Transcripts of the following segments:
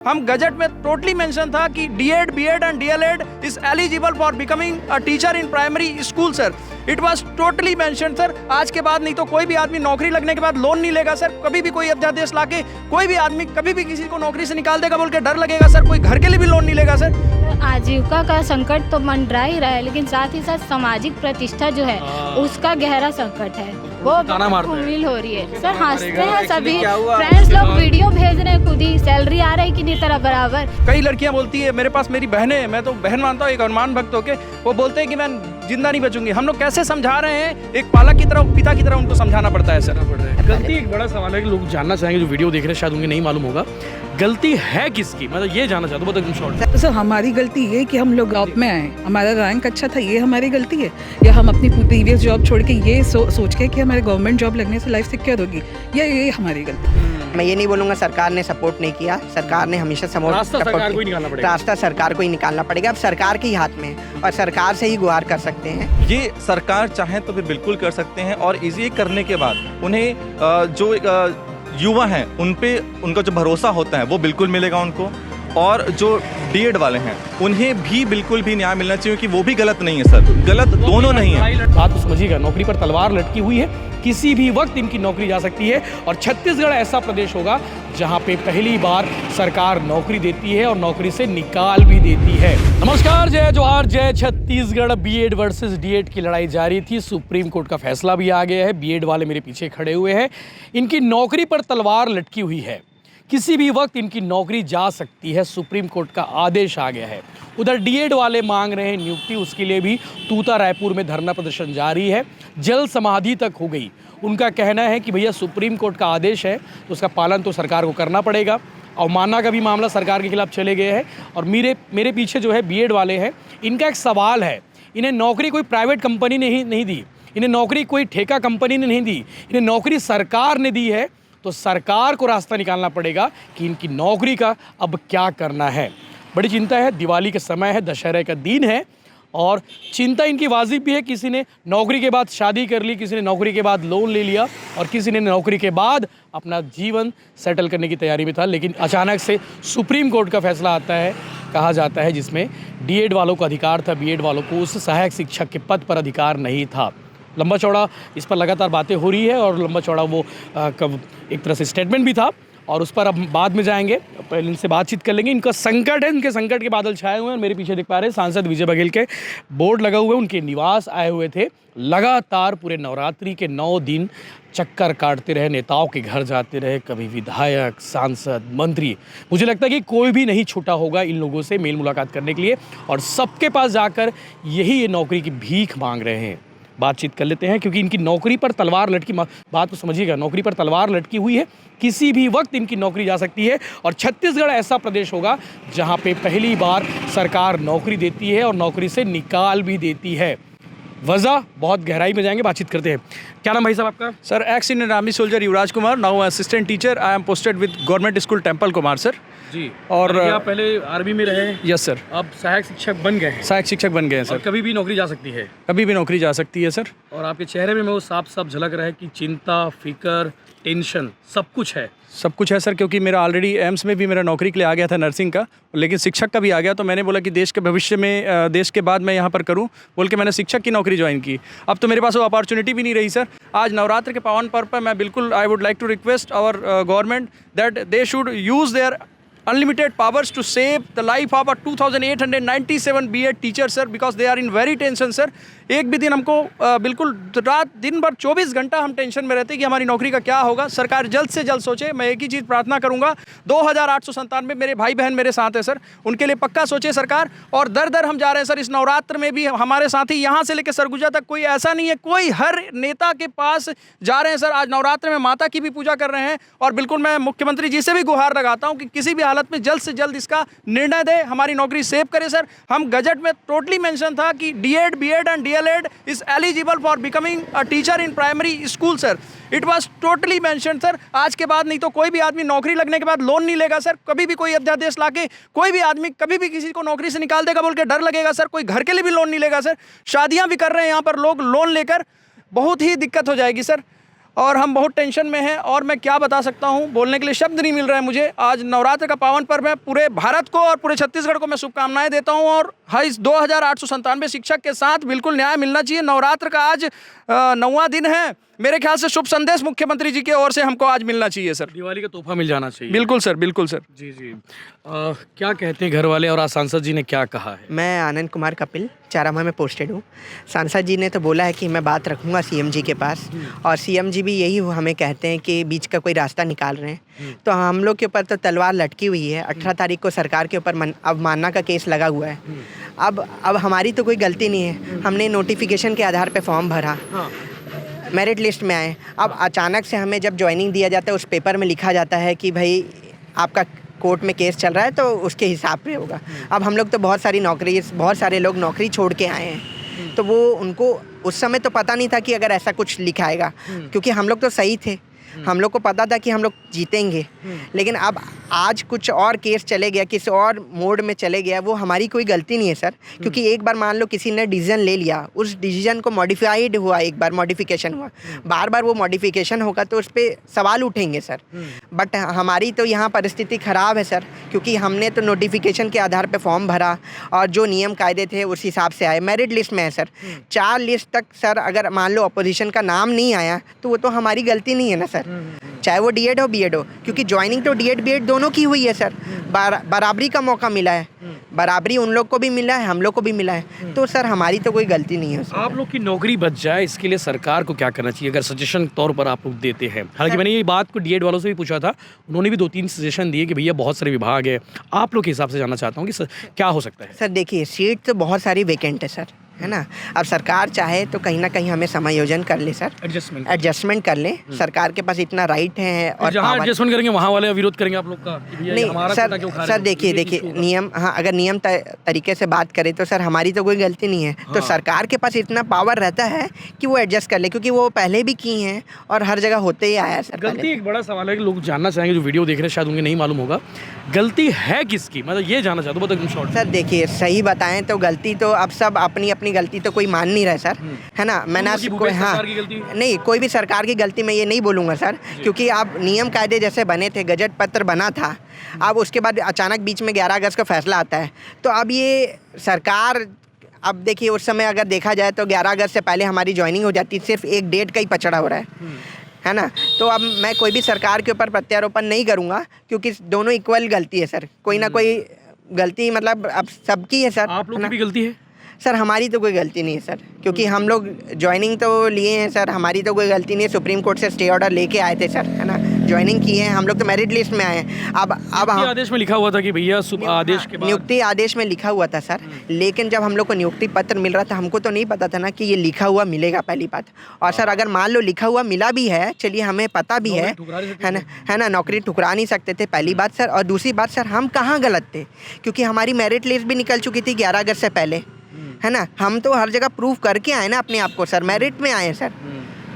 हम गजट में totally mention था कि DEd, BEd and DElEd is eligible for becoming a teacher in primary school sir. It was totally mention sir. आज के बाद नहीं तो कोई भी आदमी नौकरी लगने के बाद लोन नहीं लेगा सर। कभी भी कोई अध्यादेश लाके कोई भी आदमी कभी भी किसी को नौकरी से निकाल देगा बोल के डर लगेगा सर। कोई घर के लिए भी लोन नहीं लेगा सर। आजीविका का संकट तो मंडरा ही रहा है, लेकिन साथ ही साथ सामाजिक प्रतिष्ठा जो है उसका गहरा संकट है, वो उम्मीद हो रही है सर। हंसते हैं सभी फ्रेंड्स लोग, वीडियो भेज रहे हैं, खुद ही सैलरी आ रही कि नहीं तरह बराबर। कई लड़कियां बोलती है मेरे पास मेरी बहनें हैं, मैं तो बहन मानता हूँ एक अनुमान भक्त होके, वो बोलते हैं कि मैं जिंदा नहीं बचूंगी। हम लोग कैसे समझा रहे हैं, एक पालक की तरह पिता की तरह उनको समझाना पड़ता है सर। गलती एक बड़ा सवाल है कि लोग जानना चाहेंगे, जो वीडियो देख रहे हैं शायद उन्हें नहीं मालूम होगा गलती है किसकी, मतलब ये जानना चाहता हूँ। बताओ शॉर्ट सर, हमारी गलती ये कि हम लोग जॉब में आए, हमारा रैंक अच्छा था, ये हमारी गलती है? या हम अपनी प्रीवियस जॉब छोड़ के ये सोच के कि हमारे गवर्नमेंट जॉब लगने से लाइफ सिक्योर होगी, ये हमारी गलती? मैं ये नहीं बोलूँगा सरकार ने सपोर्ट नहीं किया। सरकार ने हमेशा रास्ता सरकार को ही निकालना पड़ेगा। रास्ता सरकार को ही निकालना पड़ेगा। अब सरकार के ही हाथ में है और सरकार से ही गुहार कर सकते हैं। ये सरकार चाहे तो फिर बिल्कुल कर सकते हैं, और इसी करने के बाद उन्हें जो युवा हैं उन पे उनका जो भरोसा होता है वो बिल्कुल मिलेगा उनको, और जो बीएड वाले हैं उन्हें भी बिल्कुल भी न्याय मिलना चाहिए कि वो भी गलत नहीं है सर। गलत दोनों नहीं है। बात तो समझिएगा, नौकरी पर तलवार लटकी हुई है, किसी भी वक्त इनकी नौकरी जा सकती है। और छत्तीसगढ़ ऐसा प्रदेश होगा जहां पे पहली बार सरकार नौकरी देती है और नौकरी से निकाल भी देती है। नमस्कार, जय जोहार, जय छत्तीसगढ़। बीएड वर्सेस डीएड की लड़ाई जारी थी, सुप्रीम कोर्ट का फैसला भी आ गया है। बीएड वाले मेरे पीछे खड़े हुए हैं, इनकी नौकरी पर तलवार लटकी हुई है, किसी भी वक्त इनकी नौकरी जा सकती है, सुप्रीम कोर्ट का आदेश आ गया है। उधर डीएड वाले मांग रहे हैं नियुक्ति, उसके लिए भी तूता रायपुर में धरना प्रदर्शन जारी है, जल समाधि तक हो गई। उनका कहना है कि भैया सुप्रीम कोर्ट का आदेश है तो उसका पालन तो सरकार को करना पड़ेगा। अवमानना का भी मामला सरकार के खिलाफ चले गए हैं। और मेरे पीछे जो है बीएड वाले हैं, इनका एक सवाल है, इन्हें नौकरी कोई प्राइवेट कंपनी ने नहीं दी, इन्हें नौकरी कोई ठेका कंपनी ने नहीं दी, इन्हें नौकरी सरकार ने दी है। तो सरकार को रास्ता निकालना पड़ेगा कि इनकी नौकरी का अब क्या करना है। बड़ी चिंता है, दिवाली का समय है, दशहरे का दिन है, और चिंता इनकी वाजिब भी है। किसी ने नौकरी के बाद शादी कर ली, किसी ने नौकरी के बाद लोन ले लिया, और किसी ने नौकरी के बाद अपना जीवन सेटल करने की तैयारी में था। लेकिन अचानक से सुप्रीम कोर्ट का फैसला आता है, कहा जाता है, जिसमें डीएड वालों को अधिकार था, बीएड वालों को उस सहायक शिक्षक के पद पर अधिकार नहीं था। लंबा चौड़ा इस पर लगातार बातें हो रही है, और लंबा चौड़ा वो एक तरह से स्टेटमेंट भी था, और उस पर अब बाद में जाएंगे, पहले इनसे बातचीत कर लेंगे। इनका संकट है, इनके संकट के बादल छाए हुए हैं। मेरे पीछे देख पा रहे हैं सांसद विजय बघेल के बोर्ड लगा हुआ है, उनके निवास आए हुए थे। लगातार पूरे नवरात्रि के 9 दिन चक्कर काटते रहे, नेताओं के घर जाते रहे, कभी विधायक, सांसद, मंत्री। मुझे लगता है कि कोई भी नहीं छूटा होगा इन लोगों से मेल मुलाकात करने के लिए, और सबके पास जाकर यही ये नौकरी की भीख मांग रहे हैं। बातचीत कर लेते हैं, क्योंकि इनकी नौकरी पर तलवार लटकी, बात तो समझिएगा, नौकरी पर तलवार लटकी हुई है, किसी भी वक्त इनकी नौकरी जा सकती है। और छत्तीसगढ़ ऐसा प्रदेश होगा जहां पे पहली बार सरकार नौकरी देती है और नौकरी से निकाल भी देती है। वजह बहुत गहराई में जाएंगे, बातचीत करते हैं। क्या नाम भाई साहब आपका? Sir, ex Indian army soldier Yuvraj Kumar, now assistant teacher. I am posted with government school temple Kumar sir ji. और आप पहले आर्मी में रहे? Yes sir. अब सहायक शिक्षक बन गए हैं? सहायक शिक्षक बन गए हैं सर। और कभी भी नौकरी जा सकती है? कभी भी नौकरी जा सकती है सर। और आपके चेहरे में वो साफ साफ झलक रहा है कि चिंता, फिक्र, टेंशन सब कुछ है। सब कुछ है सर, क्योंकि मेरा ऑलरेडी एम्स में भी मेरा नौकरी के लिए आ गया था नर्सिंग का, लेकिन शिक्षक का भी आ गया। तो मैंने बोला कि देश के भविष्य में, देश के बाद मैं यहाँ पर करूँ बोल के मैंने शिक्षक की नौकरी ज्वाइन की। अब तो मेरे पास वो अपॉर्चुनिटी भी नहीं रही सर। आज नवरात्र के पावन पर्व पर मैं बिल्कुल I would like to request our government that they should use their unlimited powers to save the life of a 2897 BEd teachers sir, because they are in very tension sir। एक भी दिन हमको बिल्कुल रात दिन भर 24 घंटा हम टेंशन में रहते हैं कि हमारी नौकरी का क्या होगा। सरकार जल्द से जल्द सोचे। मैं एक ही चीज़ प्रार्थना करूंगा, 2897 मेरे भाई बहन मेरे साथ है सर, उनके लिए पक्का सोचे सरकार। और दर दर हम जा रहे हैं सर, इस नवरात्र में भी हमारे साथी यहाँ से लेकर सरगुजा तक कोई ऐसा नहीं है, कोई हर नेता के पास जा रहे हैं सर। आज नवरात्र में माता की भी पूजा कर रहे हैं, और बिल्कुल मैं मुख्यमंत्री जी से भी गुहार लगाता हूँ कि किसी भी हालत में जल्द से जल्द इसका निर्णय दे, हमारी नौकरी सेव करे सर। हम गजट में टोटली मेंशन था कि DEd, BEd and DElEd is eligible for becoming a teacher in primary school sir. It was totally mention sir. आज के बाद नहीं तो कोई भी आदमी नौकरी लगने के बाद लोन नहीं लेगा सर। कभी भी कोई अध्यादेश लाके कोई भी आदमी कभी भी किसी को नौकरी से निकाल देगा बोल के डर लगेगा सर। कोई घर के लिए भी लोन नहीं लेगा सर। शादियां भी कर रहे हैं यहाँ पर लोग लोन लेकर, बहुत ही दिक्कत हो जाएगी सर। और हम बहुत टेंशन में हैं और मैं क्या बता सकता हूं, बोलने के लिए शब्द नहीं मिल रहा है मुझे। आज नवरात्र का पावन पर्व है, पूरे भारत को और पूरे छत्तीसगढ़ को मैं शुभकामनाएं देता हूं और इस 2897 शिक्षक के साथ बिल्कुल न्याय मिलना चाहिए। नवरात्र का आज 9वां दिन है, मेरे ख्याल से शुभ संदेश मुख्यमंत्री जी की ओर से हमको आज मिलना चाहिए सर। दिवाली का तोहफा मिल जाना चाहिए। बिल्कुल सर, बिल्कुल सर। जी जी। क्या कहते हैं घर वाले और आज सांसद जी ने क्या कहा है? मैं आनंद कुमार कपिल चारामा में पोस्टेड हूँ। सांसद जी ने तो बोला है कि मैं बात रखूँगा सीएम जी के पास, और सीएम जी भी यही हमें कहते हैं कि बीच का कोई रास्ता निकाल रहे हैं। तो हम लोग के ऊपर तो तलवार लटकी हुई है। 18 तारीख को सरकार के ऊपर अवमानना का केस लगा हुआ है। अब हमारी तो कोई गलती नहीं है, हमने नोटिफिकेशन के आधार पर फॉर्म भरा, मेरिट लिस्ट में आए। अब अचानक से हमें जब ज्वाइनिंग दिया जाता है उस पेपर में लिखा जाता है कि भाई आपका कोर्ट में केस चल रहा है तो उसके हिसाब पे होगा। अब हम लोग तो बहुत सारे लोग नौकरी छोड़ के आए हैं, तो वो उनको उस समय तो पता नहीं था कि अगर ऐसा कुछ लिखा आएगा, क्योंकि हम लोग तो सही थे, हम लोग को पता था कि हम लोग जीतेंगे। लेकिन अब आज कुछ और केस चले गया, किसी और मोड में चले गया, वो हमारी कोई गलती नहीं है सर। क्योंकि एक बार मान लो किसी ने डिसीजन ले लिया, उस डिसीजन को मॉडिफाइड हुआ, एक बार मॉडिफिकेशन हुआ, बार बार वो मॉडिफिकेशन होगा तो उस पर सवाल उठेंगे सर। बट हमारी तो यहाँ परिस्थिति ख़राब है सर, क्योंकि हमने तो नोटिफिकेशन के आधार पर फॉर्म भरा और जो नियम कायदे थे उस हिसाब से आए। मेरिट लिस्ट में है सर, 4 लिस्ट तक सर अगर मान लो अपोजिशन का नाम नहीं आया तो वो तो हमारी गलती नहीं है ना सर, चाहे वो डीएड हो बीएड हो, क्योंकि ज्वाइनिंग तो डीएड बीएड दोनों की हुई है सर। बराबरी का मौका मिला है, बराबरी उन लोग को भी मिला है, हम लोग को भी मिला है। तो सर हमारी तो कोई गलती नहीं है सर। आप लोग की नौकरी बच जाए इसके लिए सरकार को क्या करना चाहिए, अगर सजेशन तौर पर आप लोग देते हैं? हालांकि मैंने ये बात को डीएड वालों से भी पूछा था, उन्होंने भी 2-3 सजेशन दिए कि भैया बहुत सारे विभाग है। आप लोग के हिसाब से जानना चाहता हूँ कि क्या हो सकता है? सर देखिए, सीट तो बहुत सारी वैकेंट है सर, है ना। अब सरकार चाहे तो कहीं ना कहीं हमें समायोजन कर ले सर, एडजस्टमेंट कर ले। सरकार के पास इतना राइट है। और जहाँ एडजस्टमेंट करेंगे वहाँ वाले विरोध करेंगे आप लोग का? नहीं सर देखिए नियम, हाँ अगर नियम तरीके से बात करें तो सर हमारी तो कोई गलती नहीं है। तो सरकार के पास इतना पावर रहता है कि वो एडजस्ट कर ले, क्योंकि वो पहले भी की हैं और हर जगह होते ही आया है सर। गलती एक बड़ा सवाल है कि लोग जानना चाहेंगे, जो वीडियो देख रहे हैं शायद उन्हें नहीं मालूम होगा, गलती है किसकी, मतलब ये जानना चाहता हूँ, बताओ शॉर्ट। सर देखिए, सही बताएं तो गलती तो अब सब अपनी अपनी गलती तो कोई मान नहीं रहा सर, है ना। मैंने हाँ नहीं, कोई भी सरकार की गलती मैं ये नहीं बोलूँगा सर, क्योंकि आप नियम कायदे जैसे बने थे, गजट पत्र बना था, अब उसके बाद अचानक बीच में 11 अगस्त का फैसला आता है, तो अब ये सरकार, अब देखिए उस समय अगर देखा जाए तो 11 अगस्त से पहले हमारी ज्वाइनिंग हो जाती, सिर्फ एक डेट का ही पचड़ा हो रहा है ना। तो अब मैं कोई भी सरकार के ऊपर प्रत्यारोपण नहीं करूँगा, क्योंकि दोनों इक्वल गलती है सर, कोई ना कोई गलती मतलब अब सबकी है सर। आप लोग की भी गलती है सर? हमारी तो कोई गलती नहीं है सर, क्योंकि हम लोग ज्वाइनिंग तो लिए हैं सर, हमारी तो कोई गलती नहीं है। सुप्रीम कोर्ट से स्टे ऑर्डर लेके आए थे सर, है ना, ज्वाइनिंग की है, हम लोग तो मेरिट लिस्ट में आए हैं। अब आदेश में लिखा हुआ था कि भैया आदेश के बाद नियुक्ति आदेश में लिखा हुआ था सर, लेकिन जब हम लोग को नियुक्ति पत्र मिल रहा था, हमको तो नहीं पता था ना कि ये लिखा हुआ मिलेगा, पहली बात। और सर अगर मान लो लिखा हुआ मिला भी है, चलिए हमें पता भी है ना, नौकरी ठुकरा नहीं सकते थे, पहली बात सर। और दूसरी बात सर, हम कहाँ गलत थे, क्योंकि हमारी मेरिट लिस्ट भी निकल चुकी थी 11 अगस्त से पहले, है ना। हम तो हर जगह प्रूव करके आए ना अपने आप को सर, मेरिट में आए सर,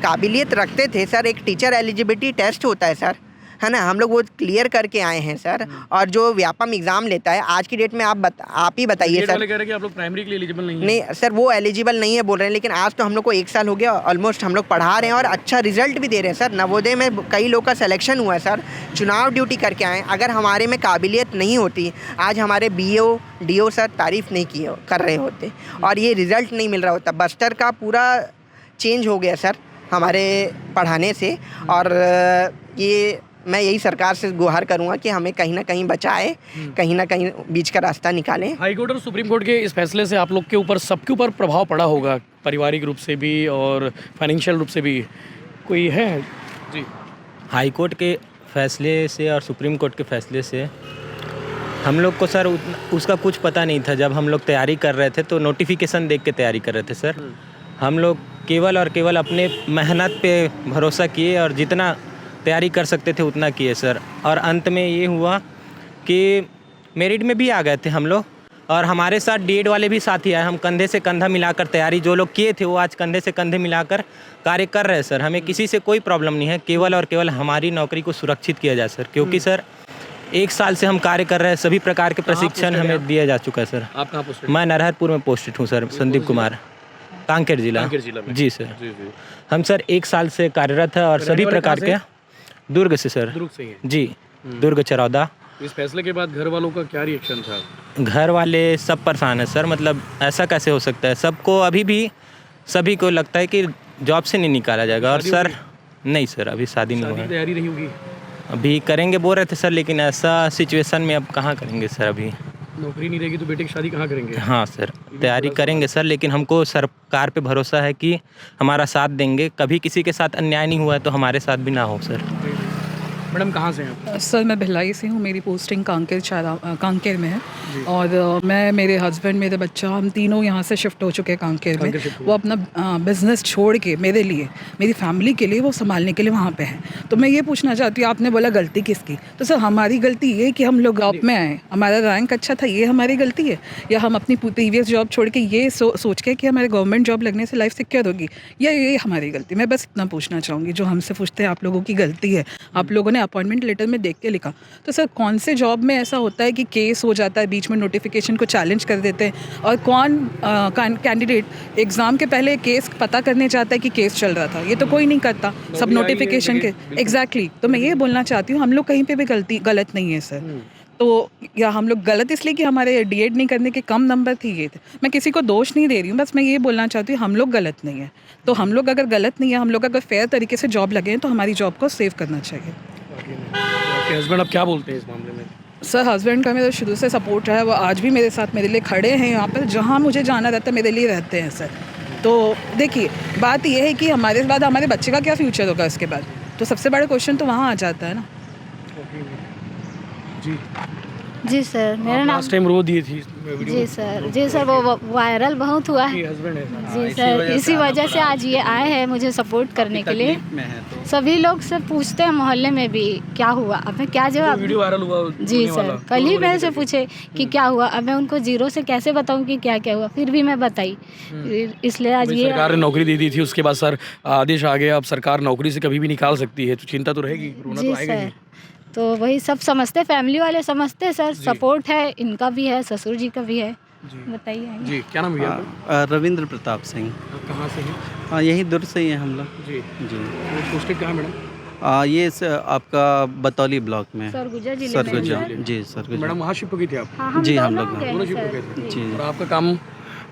काबिलियत रखते थे सर। एक टीचर एलिजिबिलिटी टेस्ट होता है सर, है ना, हम लोग वो क्लियर करके आए हैं सर। और जो व्यापम एग्जाम लेता है आज की डेट में, आप ही बताइए सर। कह रहे हैं कि आप लोग प्राइमरी के लिए एलिजिबल नहीं है। नहीं सर, वो एलिजिबल नहीं है बोल रहे हैं, लेकिन आज तो हम लोग को 1 साल हो गया ऑलमोस्ट, हम लोग पढ़ा रहे हैं और अच्छा रिजल्ट भी दे रहे हैं सर। नवोदय में कई लोग का सिलेक्शन हुआ है सर, चुनाव ड्यूटी करके आए। अगर हमारे में काबिलियत नहीं होती, आज हमारे BO DO सर तारीफ़ नहीं कर रहे होते और ये रिज़ल्ट नहीं मिल रहा होता। बस्तर का पूरा चेंज हो गया सर हमारे पढ़ाने से। और ये मैं यही सरकार से गुहार करूंगा कि हमें कहीं ना कहीं बचाए, कहीं ना कहीं बीच का रास्ता निकालें। हाई कोर्ट और सुप्रीम कोर्ट के इस फैसले से आप लोग के ऊपर, सबके ऊपर प्रभाव पड़ा होगा, पारिवारिक रूप से भी और फाइनेंशियल रूप से भी, कोई है जी? हाई कोर्ट के फैसले से और सुप्रीम कोर्ट के फैसले से हम लोग को सर उसका कुछ पता नहीं था। जब हम लोग तैयारी कर रहे थे तो नोटिफिकेशन देख के तैयारी कर रहे थे सर। हम लोग केवल और केवल अपने मेहनत पे भरोसा किए और जितना तैयारी कर सकते थे उतना किए सर। और अंत में ये हुआ कि मेरिट में भी आ गए थे हम लोग, और हमारे साथ डीएड वाले भी साथी आए। हम कंधे से कंधा मिलाकर तैयारी जो लोग किए थे वो आज कंधे से कंधे मिलाकर कार्य कर रहे हैं सर। हमें किसी से कोई प्रॉब्लम नहीं है, केवल और केवल हमारी नौकरी को सुरक्षित किया जाए सर। क्योंकि सर 1 साल से हम कार्य कर रहे हैं, सभी प्रकार के प्रशिक्षण हमें दिया जा चुका है सर। आप कहाँ पोस्टेड? मैं नरहरपुर में पोस्टेड हूँ सर, संदीप कुमार। कांकेर जिला में जी सर। जी जी। हम सर 1 साल से कार्यरत है और रहने सभी वाले प्रकार कहाँ के दुर्ग से सर। दुर्ग से ही हैं। जी दुर्ग चरौदा। इस फैसले के बाद घर वालों का क्या रिएक्शन था? घर वाले सब परेशान है सर, मतलब ऐसा कैसे हो सकता है। सबको अभी भी सभी को लगता है कि जॉब से नहीं निकाला जाएगा। और सर नहीं सर, अभी शादी नहीं हुआ है। तैयारी रही होगी, अभी करेंगे बोल रहे थे सर, लेकिन ऐसा सिचुएशन में अब कहाँ करेंगे सर। अभी नौकरी नहीं रहेगी तो बेटे की शादी कहाँ करेंगे? हाँ सर, तैयारी करेंगे सर, लेकिन हमको सरकार पे भरोसा है कि हमारा साथ देंगे। कभी किसी के साथ अन्याय नहीं हुआ है तो हमारे साथ भी ना हो सर। मैडम कहाँ से हैं? सर मैं भिलाई से हूँ, मेरी पोस्टिंग कांकेर में है और मैं, मेरे हस्बैंड, मेरे बच्चा, हम तीनों यहाँ से शिफ्ट हो चुके हैं कांकेर में। वो अपना बिजनेस छोड़ के मेरे लिए, मेरी फैमिली के लिए वो संभालने के लिए वहाँ पे हैं। तो मैं ये पूछना चाहती हूँ, आपने बोला गलती किसकी, तो सर हमारी गलती ये कि हम लोग जॉब में आए, हमारा रैंक अच्छा था, ये हमारी गलती है? या हम अपनी प्रीवियस जॉब छोड़ के ये सोच के कि हमारे गवर्नमेंट जॉब लगने से लाइफ सिक्योर होगी, या ये हमारी गलती? मैं बस इतना पूछना चाहूँगी। जो हमसे पूछते हैं आप लोगों की गलती है, आप लोगों ने अपॉइंटमेंट लेटर में देख के लिखा, तो सर कौन से जॉब में ऐसा होता है कि केस हो जाता है, बीच में नोटिफिकेशन को चैलेंज कर देते हैं, और कौन कैंडिडेट एग्ज़ाम के पहले केस पता करने चाहता है कि केस चल रहा था? ये तो कोई नहीं करता, सब नोटिफिकेशन के। एग्जैक्टली, तो मैं ये बोलना चाहती हूँ, हम लोग कहीं पे भी गलत नहीं है सर। तो या हम लोग गलत इसलिए कि हमारे डीएड नहीं करने के कम नंबर थे, ये थे। मैं किसी को दोष नहीं दे रही हूँ, बस मैं ये बोलना चाहती हूँ हम लोग गलत नहीं है। तो हम लोग अगर गलत नहीं है, हम लोग अगर फेयर तरीके से जॉब लगे हैं तो हमारी जॉब को सेव करना चाहिए। आपके हस्बैंड अब क्या बोलते हैं इस मामले में? सर हस्बैंड का मेरा शुरू से सपोर्ट है, वो आज भी मेरे साथ मेरे लिए खड़े हैं यहाँ पर, जहाँ मुझे जाना रहता है मेरे लिए रहते हैं सर। तो देखिए बात यह है कि हमारे बाद हमारे बच्चे का क्या फ्यूचर होगा इसके बाद, तो सबसे बड़ा क्वेश्चन तो वहाँ आ जाता है ना। जी जी सर, मेरा नाम लास्ट टाइम रो दी थी वीडियो। जी सर वो वायरल बहुत हुआ है। हस्बैंड है जी सर, इसी वजह से आज ये आए हैं मुझे सपोर्ट करने के लिए। सभी लोग से पूछते हैं मोहल्ले में भी क्या हुआ, अब मैं क्या जवाब। वीडियो वायरल हुआ जी सर, कल ही मेरे से पूछे कि क्या हुआ, अब मैं उनको जीरो से कैसे बताऊं कि क्या क्या हुआ, फिर भी मैं बताई। इसलिए आज ये सरकार ने नौकरी दे दी थी, उसके बाद सर आदेश आ गया, अब सरकार नौकरी से कभी भी निकाल सकती है, तो चिंता तो रहेगी, रोना जी तो आएगा ही। सर, तो वही सब समझते, फैमिली वाले समझते सर, सपोर्ट है, इनका भी है, ससुर जी का भी है। बताइए जी क्या नाम है आपका? रविंद्र प्रताप सिंह। आप कहाँ से हैं? हाँ यही दुर्ग से ही हैं हम लोग। जी जी। पोस्टेड कहाँ है मैडम? ये आपका बतौली ब्लॉक में। सरगुजा जिले में सरगुजा, है। जी सरगुजा। मैडम वहाँ शिफ्ट हो गई थी आप? हाँ, हम जी, हम दोनों लोग गए दोनों हैं शिफ्ट हो सर। गए थे। जी। और आपका काम?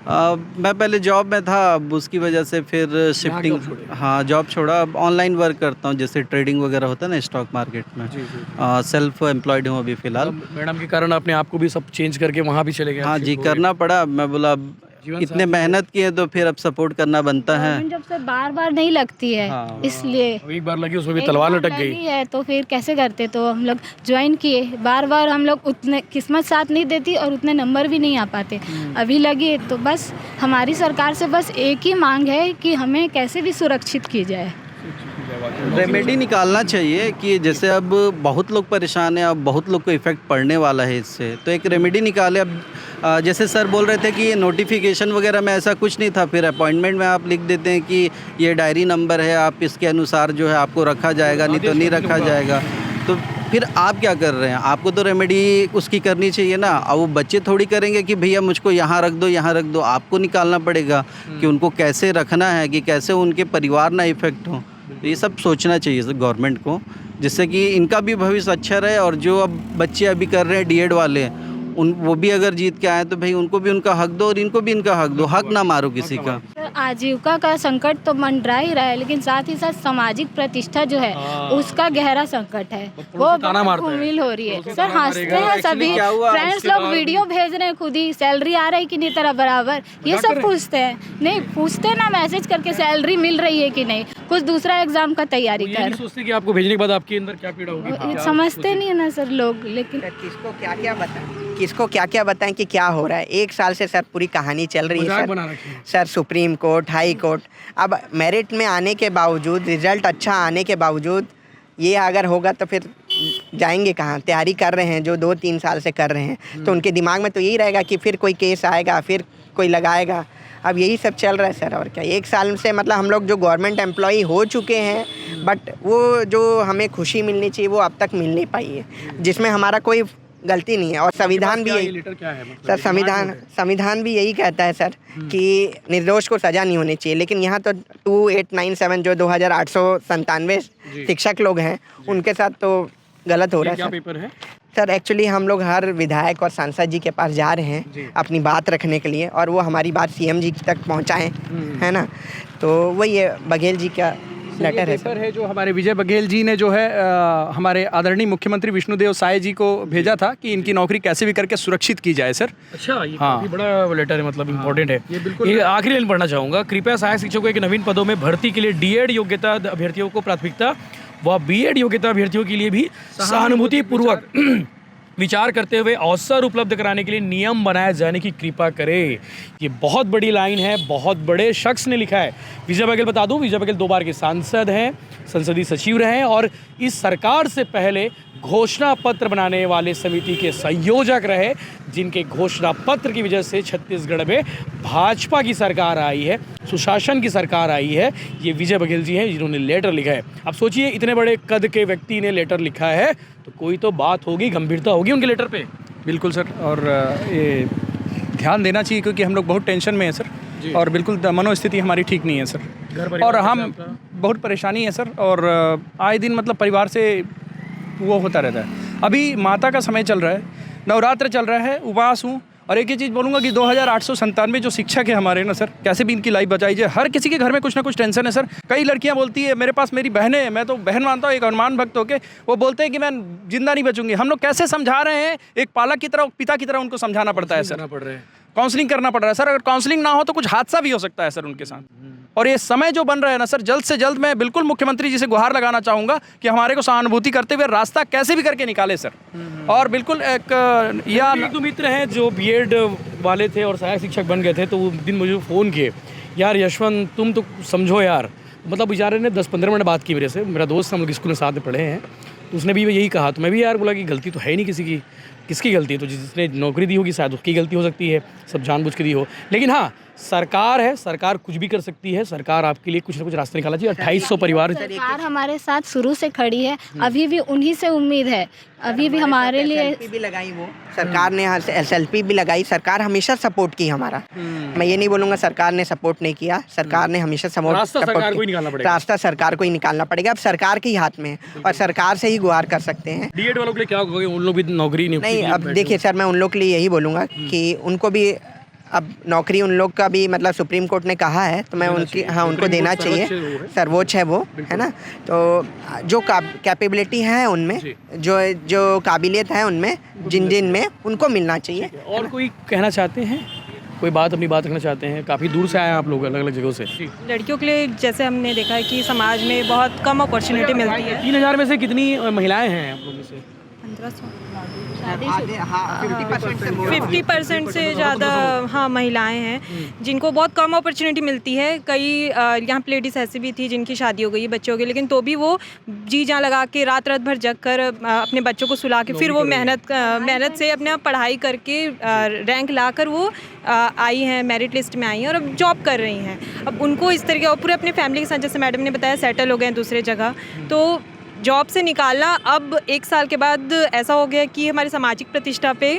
मैं पहले जॉब में था, अब उसकी वजह से फिर शिफ्टिंग, जॉब छोड़ी? हाँ जॉब छोड़ा। अब ऑनलाइन वर्क करता हूँ, जैसे ट्रेडिंग वगैरह होता है ना स्टॉक मार्केट में। जी जी। सेल्फ एम्प्लॉयड हूँ अभी फ़िलहाल। अब मैडम के कारण अपने आप को भी सब चेंज करके वहाँ भी चले गए? हाँ जी, करना पड़ा। मैं बोला अब इतने मेहनत किए तो फिर अब सपोर्ट करना बनता है। गवर्नमेंट जॉब से बार बार नहीं लगती है, हाँ। इसलिए अब एक बार लगी, उसमें भी एक तलवार बार लटक गई। लगी है तो फिर कैसे करते, तो हम लोग ज्वाइन किए। बार बार हम लोग उतने किस्मत साथ नहीं देती और उतने नंबर भी नहीं आ पाते। अभी लगी तो बस हमारी सरकार से बस एक ही मांग है कि हमें कैसे भी सुरक्षित की जाए। रेमेडी निकालना चाहिए कि जैसे अब बहुत लोग परेशान हैं, अब बहुत लोग को इफ़ेक्ट पड़ने वाला है इससे, तो एक रेमेडी निकाले। अब जैसे सर बोल रहे थे कि ये नोटिफिकेशन वगैरह में ऐसा कुछ नहीं था, फिर अपॉइंटमेंट में आप लिख देते हैं कि ये डायरी नंबर है, आप इसके अनुसार जो है आपको रखा जाएगा, नहीं तो नहीं रखा जाएगा। तो फिर आप क्या कर रहे हैं? आपको तो रेमेडी उसकी करनी चाहिए ना। अब वो बच्चे थोड़ी करेंगे कि भैया मुझको यहाँ रख दो, यहाँ रख दो। आपको निकालना पड़ेगा कि उनको कैसे रखना है, कि कैसे उनके परिवार ना इफ़ेक्ट हो। तो ये सब सोचना चाहिए गवर्नमेंट को, जिससे कि इनका भी भविष्य अच्छा रहे, और जो अब बच्चे अभी कर रहे हैं डीएड वाले, वो भी अगर जीत के आए तो भाई उनको भी उनका हक दो और इनको भी इनका हक दो। हक ना मारो किसी का। आजीविका का संकट तो मंडरा ही रहा है, लेकिन साथ ही साथ सामाजिक प्रतिष्ठा जो है उसका गहरा संकट है, वो घुमिल हो रही है। सर हंसते हैं सभी फ्रेंड्स लोग, वीडियो भेज रहे हैं, खुद ही सैलरी आ रही कि नहीं तेरा बराबर, ये सब पूछते हैं। नहीं पूछते ना, मैसेज करके सैलरी मिल रही है कि नहीं, कुछ दूसरा एग्जाम का तैयारी कर। सोचते कि आपको भेजने के बाद आपके अंदर क्या पीड़ा होगी, समझते नहीं है ना सर लोग। लेकिन किसको क्या क्या बताएं कि क्या हो रहा है। एक साल से सर पूरी कहानी चल रही है sir, supreme court, high court. अब मेरिट में आने के बावजूद, रिजल्ट अच्छा आने के बावजूद ये अगर होगा तो फिर जाएंगे कहाँ? तैयारी कर रहे हैं जो 2-3 साल से कर रहे हैं, तो उनके दिमाग में तो यही रहेगा कि फिर कोई केस आएगा, फिर कोई लगाएगा। अब यही सब चल रहा है सर, और क्या। एक साल से मतलब हम लोग जो गवर्नमेंट एम्प्लॉई हो चुके हैं, बट वो जो हमें खुशी मिलनी चाहिए वो अब तक मिल नहीं पाई है, जिसमें हमारा कोई गलती नहीं है। और संविधान भी यही लेटर क्या है मतलब? सर, संविधान भी यही कहता है सर कि निर्दोष को सज़ा नहीं होनी चाहिए, लेकिन यहाँ तो 2897 जो 2897 शिक्षक लोग हैं उनके साथ तो गलत हो रहा है क्या सर। पेपर है? सर एक्चुअली हम लोग हर विधायक और सांसद जी के पास जा रहे हैं अपनी बात रखने के लिए, और वो हमारी बात सीएम जी तक पहुंचाएं, है ना। तो वही है, बघेल जी का लेटर है पेपर है जो हमारे विजय बघेल जी ने जो है हमारे आदरणीय मुख्यमंत्री विष्णुदेव साय जी को भेजा था कि इनकी नौकरी कैसे भी करके सुरक्षित की जाए सर। अच्छा, ये काफी बड़ा लेटर है, मतलब इम्पोर्टेंट है। ये आखिरी लाइन पढ़ना चाहूँगा। कृपया सहायक शिक्षकों के नवीन पदों में भर्ती के लिए डीएड योग्यता अभ्यर्थियों को प्राथमिकता व बीएड योग्यता अभ्यर्थियों के लिए भी सहानुभूतिपूर्वक विचार करते हुए अवसर उपलब्ध कराने के लिए नियम बनाए जाने की कृपा करें। ये बहुत बड़ी लाइन है, बहुत बड़े शख्स ने लिखा है। विजय बघेल, बता दूं, विजय बघेल 2 बार के सांसद हैं, संसदीय सचिव रहे और इस सरकार से पहले घोषणा पत्र बनाने वाले समिति के संयोजक रहे, जिनके घोषणा पत्र की वजह से छत्तीसगढ़ में भाजपा की सरकार आई है, सुशासन की सरकार आई है। ये विजय बघेल जी हैं जिन्होंने लेटर लिखा है। अब सोचिए, इतने बड़े कद के व्यक्ति ने लेटर लिखा है तो कोई तो बात होगी, गंभीरता होगी उनके लेटर पे। बिल्कुल सर, और ये ध्यान देना चाहिए क्योंकि हम लोग बहुत टेंशन में हैं सर, और बिल्कुल मनोस्थिति हमारी ठीक नहीं है सर, और हम बहुत परेशानी है सर, और आए दिन मतलब परिवार से वो होता रहता है। अभी माता का समय चल रहा है, नवरात्र चल रहा है, उपवास हूँ, और एक ही चीज़ बोलूँगा कि 2897 जो शिक्षक है हमारे ना सर, कैसे भी इनकी लाइफ बचाई जाए। हर किसी के घर में कुछ ना कुछ टेंशन है सर। कई लड़कियां बोलती है, मेरे पास मेरी बहनें हैं, मैं तो बहन मानता हूँ, एक हनुमान भक्त होके वो बोलते हैं कि मैं जिंदा नहीं बचूंगी। हम लोग कैसे समझा रहे हैं, एक पालक की तरह, पिता की तरह उनको समझाना पड़ता है सर, काउंसलिंग करना पड़ रहा है सर। अगर काउंसलिंग ना हो तो कुछ हादसा भी हो सकता है सर उनके साथ। और ये समय जो बन रहा है ना सर, जल्द से जल्द मैं बिल्कुल मुख्यमंत्री जी से गुहार लगाना चाहूँगा कि हमारे को सहानुभूति करते हुए रास्ता कैसे भी करके निकाले सर। और बिल्कुल एक एक दो मित्र हैं जो बीएड वाले थे और सहायक शिक्षक बन गए थे, तो वो दिन मुझे फ़ोन किए, यार यशवंत तुम तो समझो यार, मतलब बेचारे ने 10-15 मिनट बात की मेरे से। मेरा दोस्त, हम लोग स्कूल में साथ में पढ़े हैं, तो उसने भी यही कहा। तो मैं भी यार बोला कि गलती तो है नहीं किसी की, किसकी गलती है? तो जिसने नौकरी दी होगी शायद उसकी गलती हो सकती है, सब जानबूझ के दी हो। लेकिन हाँ, सरकार है, सरकार कुछ भी कर सकती है, सरकार आपके लिए कुछ ना कुछ रास्ता निकालना चाहिए। 2800 परिवार, सरकार हमारे साथ शुरू से खड़ी है, अभी भी उन्हीं से उम्मीद है, अभी भी हमारे लिए SLP भी लगाई, वो सरकार ने SLP भी लगाई। सरकार हमेशा सपोर्ट की हमारा, मैं ये नहीं बोलूँगा सरकार ने सपोर्ट नहीं किया, सरकार ने हमेशा रास्ता सरकार को ही निकालना पड़ेगा। रास्ता सरकार को ही निकालना पड़ेगा। अब सरकार के ही हाथ में है और सरकार से ही गुहार कर सकते हैं। डीएड वालों के लिए क्या होगा? उन लोग भी नौकरी नहीं, अब देखिए सर, मैं उन लोग के लिए यही बोलूँगा कि उनको भी अब नौकरी, उन लोग का भी मतलब सुप्रीम कोर्ट ने कहा है, तो मैं उनकी, हाँ, उनको देना चाहिए, सर्वोच्च है वो, है ना। तो जो कैपेबिलिटी है उनमें, जो काबिलियत है उनमें, जिन में, उनको मिलना चाहिए। और कोई कहना चाहते हैं, कोई बात, अपनी बात रखना चाहते हैं? काफ़ी दूर से आए हैं आप लोग, अलग अलग जगहों से। लड़कियों के लिए जैसे हमने देखा है कि समाज में बहुत कम अपॉर्चुनिटी मिलती है। 3000 में से कितनी महिलाएं हैं आप लोगों में से? 50% से ज़्यादा हाँ महिलाएं हैं जिनको बहुत कम अपॉर्चुनिटी मिलती है। कई यहाँ पे लेडीज़ ऐसी भी थी जिनकी शादी हो गई, बच्चे हो गए, लेकिन तो भी वो जी जान लगा के रात भर जग कर अपने बच्चों को सुला के फिर वो मेहनत से अपना पढ़ाई करके रैंक ला कर वो आई हैं, मेरिट लिस्ट में आई हैं और अब जॉब कर रही हैं। अब उनको इस तरीके और पूरे अपने फैमिली के साथ, जैसे मैडम ने बताया, सेटल हो गए हैं दूसरे जगह, तो जॉब से निकालना अब 1 साल के बाद ऐसा हो गया कि हमारी सामाजिक प्रतिष्ठा पे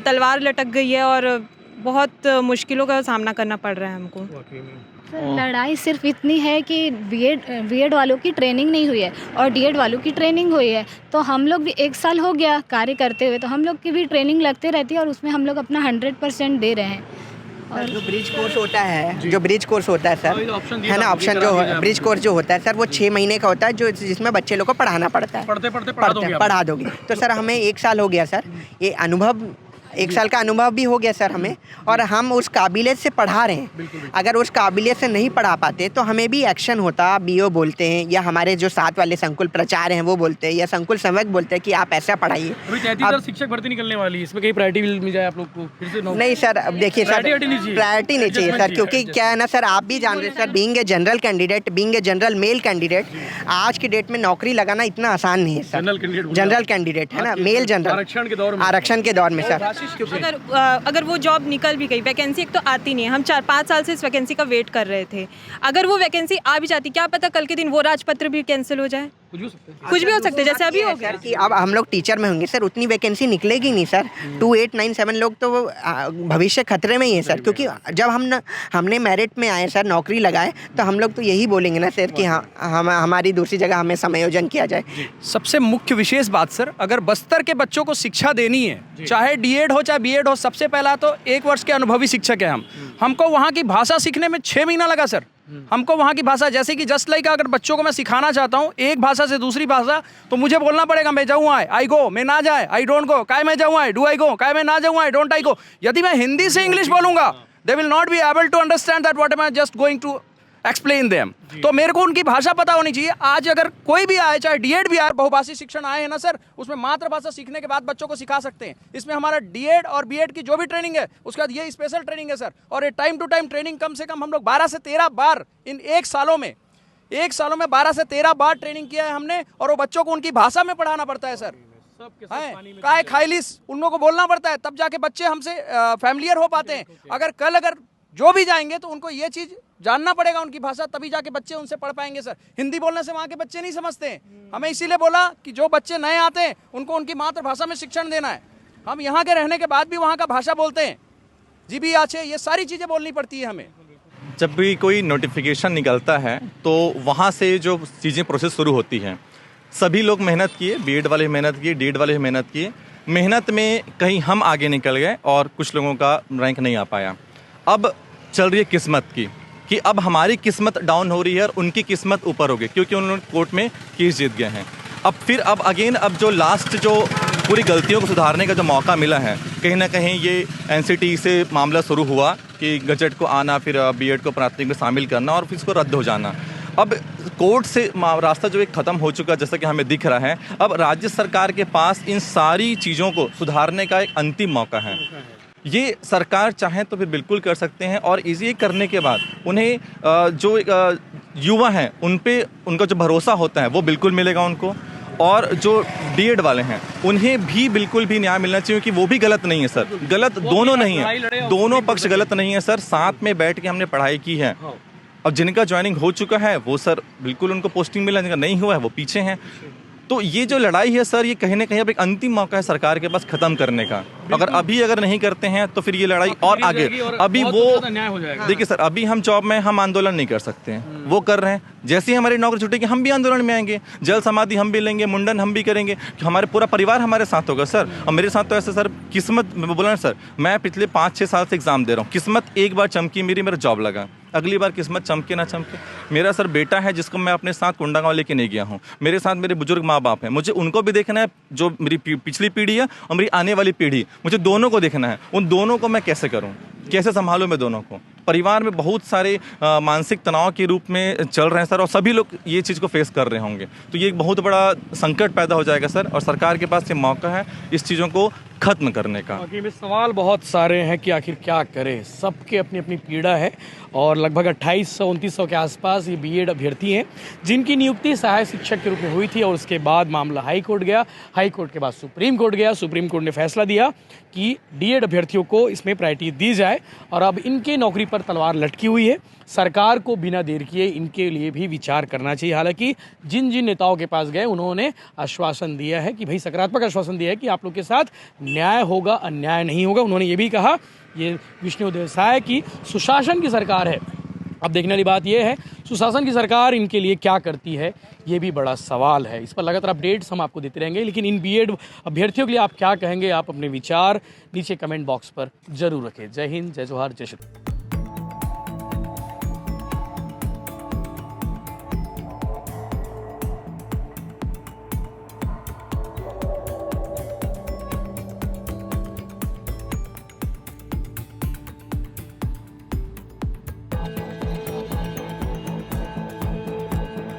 तलवार लटक गई है और बहुत मुश्किलों का सामना करना पड़ रहा है हमको। लड़ाई सिर्फ इतनी है कि बीएड वालों की ट्रेनिंग नहीं हुई है और डीएड वालों की ट्रेनिंग हुई है, तो हम लोग भी 1 साल हो गया कार्य करते हुए, तो हम लोग की भी ट्रेनिंग लगते रहती है और उसमें हम लोग अपना 100% दे रहे हैं। और जो ब्रिज कोर्स होता है, जो ब्रिज कोर्स होता है सर, है ना, ऑप्शन जो ब्रिज कोर्स जो होता है सर, वो 6 महीने का होता है, जो जिसमें बच्चे लोग को पढ़ाना पड़ता है। पढ़ा दोगे तो सर हमें 1 साल हो गया सर, ये अनुभव 1 साल का अनुभव भी हो गया सर हमें, और हम उस काबिलियत से पढ़ा रहे हैं। अगर उस काबिलियत से नहीं पढ़ा पाते तो हमें भी एक्शन होता, बीओ बोलते हैं, या हमारे जो साथ वाले संकुल प्राचार्य हैं वो बोलते हैं, या संकुल संवक बोलते हैं कि आप ऐसा पढ़ाइए। अब शिक्षक भर्ती निकलने वाली है, इसमें कहीं प्रायोरिटी मिल जाए आप लोग को फिर से? नहीं सर, अब देखिए सर, प्रायोरिटी नहीं चाहिए सर, क्योंकि क्या है ना सर, आप भी जान रहे हैं sir, being a general candidate, being a general male candidate, आज की डेट में नौकरी लगाना इतना आसान नहीं है सर। जनरल कैंडिडेट है ना, मेल जनरल, आरक्षण के दौर में सर। अगर वो जॉब निकल भी गई, वैकेंसी एक तो आती नहीं है, हम 4-5 साल से इस वैकेंसी का वेट कर रहे थे। अगर वो वैकेंसी आ भी जाती, क्या पता कल के दिन वो राजपत्र भी कैंसिल हो जाए, कुछ भी हो सकता है, जैसे अभी हो गया सर कि अब हम लोग टीचर में होंगे सर, उतनी वैकेंसी निकलेगी नहीं सर। 2897 लोग तो भविष्य खतरे में ही है सर, क्योंकि जब हमने मेरिट में आए सर, नौकरी लगाए, तो हम लोग तो यही बोलेंगे ना सर कि हमारी दूसरी जगह हमें समायोजन किया जाए। सबसे मुख्य विशेष बात सर, अगर बस्तर के बच्चों को शिक्षा देनी है, चाहे डीएड हो चाहे बीएड हो, सबसे पहला तो 1 वर्ष के अनुभवी शिक्षक है हमको वहाँ की भाषा सीखने में 6 महीना लगा सर। हमको वहाँ की भाषा, जैसे कि जस्ट लाइक अगर बच्चों को मैं सिखाना चाहता हूँ एक भाषा से दूसरी भाषा, तो मुझे बोलना पड़ेगा मैं जाऊँ आई गो, मैं ना जाए आई डोंट गो, काय मैं जाऊँ आई डू आई गो, काय मैं ना जाऊँ आई डोंट आई गो। यदि मैं हिंदी से इंग्लिश बोलूँगा, they will not be able to understand that what am I just going to explain them. तो मेरे को उनकी भाषा पता होनी चाहिए। आज अगर कोई भी आए, चाहे डीएड भी आए, बहुभाषी शिक्षण आए हैं ना सर, उसमें मातृभाषा सीखने के बाद बच्चों को सिखा सकते हैं। इसमें हमारा डीएड और बीएड की जो भी ट्रेनिंग है, उसके बाद ये स्पेशल ट्रेनिंग है सर। और ये टाइम टू टाइम ट्रेनिंग कम से कम हम लोग 12 से 13 बार इन 1 सालों में 12 से 13 बार ट्रेनिंग किया है हमने, और वो बच्चों को उनकी भाषा में पढ़ाना पड़ता है सर। काय खाइलिस उन लोगों को बोलना पड़ता है, तब जाके बच्चे हमसे फैमिलियर हो पाते हैं। अगर जो भी जाएंगे तो उनको ये चीज़ जानना पड़ेगा उनकी भाषा, तभी जाके बच्चे उनसे पढ़ पाएंगे सर। हिंदी बोलने से वहाँ के बच्चे नहीं समझते हैं। हमें इसीलिए बोला कि जो बच्चे नए आते हैं उनको उनकी मातृभाषा में शिक्षण देना है। हम यहाँ के रहने के बाद भी वहाँ का भाषा बोलते हैं, जी भी आछे, ये सारी चीज़ें बोलनी पड़ती है हमें। जब भी कोई नोटिफिकेशन निकलता है तो वहाँ से जो चीज़ें प्रोसेस शुरू होती हैं, सभी लोग मेहनत किए, बीएड वाले मेहनत किए, डीएड वाले मेहनत किए। मेहनत में कहीं हम आगे निकल गए और कुछ लोगों का रैंक नहीं आ पाया। अब चल रही है किस्मत की, कि अब हमारी किस्मत डाउन हो रही है और उनकी किस्मत ऊपर हो गई, क्योंकि उन्होंने कोर्ट में केस जीत गए हैं। अब जो लास्ट जो पूरी गलतियों को सुधारने का जो मौका मिला है, कहीं ना कहीं ये एनसीटी से मामला शुरू हुआ कि गजट को आना, फिर बीएड को प्राथमिक में शामिल करना और फिर इसको रद्द हो जाना। अब कोर्ट से रास्ता जो एक ख़त्म हो चुका, जैसा कि हमें दिख रहा है। अब राज्य सरकार के पास इन सारी चीज़ों को सुधारने का एक अंतिम मौका है। ये सरकार चाहे तो फिर बिल्कुल कर सकते हैं, और इसी करने के बाद उन्हें जो युवा हैं उन पे उनका जो भरोसा होता है वो बिल्कुल मिलेगा उनको। और जो डीएड वाले हैं उन्हें भी बिल्कुल भी न्याय मिलना चाहिए, क्योंकि वो भी गलत नहीं है सर, गलत दोनों नहीं है, दोनों पक्ष गलत नहीं है सर। साथ में बैठ के हमने पढ़ाई की है। अब जिनका ज्वाइनिंग हो चुका है वो सर बिल्कुल उनको पोस्टिंग मिला, जिनका नहीं हुआ है वो पीछे हैं। तो ये जो लड़ाई है सर, ये कहीं ना कहीं अब एक अंतिम मौका है सरकार के पास ख़त्म करने का। अगर नहीं करते हैं तो फिर ये लड़ाई और आगे, अभी वो देखिए सर, अभी हम जॉब में हम आंदोलन नहीं कर सकते हैं, वो कर रहे हैं। जैसे ही हमारी नौकरी छूटेगी हम भी आंदोलन में आएंगे, जल समाधि हम भी लेंगे, मुंडन हम भी करेंगे, हमारे पूरा परिवार हमारे साथ होगा सर। और मेरे साथ तो ऐसे सर किस्मत बोला ना सर, मैं पिछले 5-6 साल से एग्जाम दे रहा हूँ, किस्मत एक बार चमकी मेरा जॉब लगा, अगली बार किस्मत चमके ना चमके। मेरा सर बेटा है जिसको मैं अपने साथ कुंडागांव लेके नहीं गया हूँ, मेरे साथ मेरे बुजुर्ग माँ बाप हैं, मुझे उनको भी देखना है, जो मेरी पिछली पीढ़ी है और मेरी आने वाली पीढ़ी, मुझे दोनों को देखना है। उन दोनों को मैं कैसे करूँ, कैसे संभालूं मैं दोनों को। परिवार में बहुत सारे मानसिक तनाव के रूप में चल रहे हैं सर, और सभी लोग ये चीज़ को फेस कर रहे होंगे, तो ये एक बहुत बड़ा संकट पैदा हो जाएगा सर। और सरकार के पास ये मौका है इस चीज़ों को ख़त्म करने का। सवाल बहुत सारे हैं कि आखिर क्या करें, सबके अपनी अपनी पीड़ा है। और लगभग 2800-2900 के आसपास ये बीएड अभ्यर्थी हैं जिनकी नियुक्ति सहायक शिक्षक के रूप में हुई थी, और उसके बाद मामला हाई कोर्ट गया, हाई कोर्ट के बाद सुप्रीम कोर्ट गया, सुप्रीम कोर्ट ने फैसला दिया कि डीएड अभ्यर्थियों को इसमें प्रायोरिटी दी जाए। और अब इनके नौकरी पर तलवार लटकी हुई है। सरकार को बिना देर किए इनके लिए भी विचार करना चाहिए। हालांकि जिन नेताओं के पास गए उन्होंने आश्वासन दिया है कि भाई, सकारात्मक आश्वासन दिया है कि आप लोग के साथ न्याय होगा, अन्याय नहीं होगा। उन्होंने ये भी कहा, ये विष्णु देवसाय की सुशासन की सरकार है। अब देखने वाली बात यह है सुशासन की सरकार इनके लिए क्या करती है, ये भी बड़ा सवाल है। इस पर लगातार अपडेट्स हम आपको देते रहेंगे। लेकिन इन बीएड अभ्यर्थियों के लिए आप क्या कहेंगे, आप अपने विचार नीचे कमेंट बॉक्स पर जरूर रखें। जय हिंद, जय जोहार, जय श्री राम।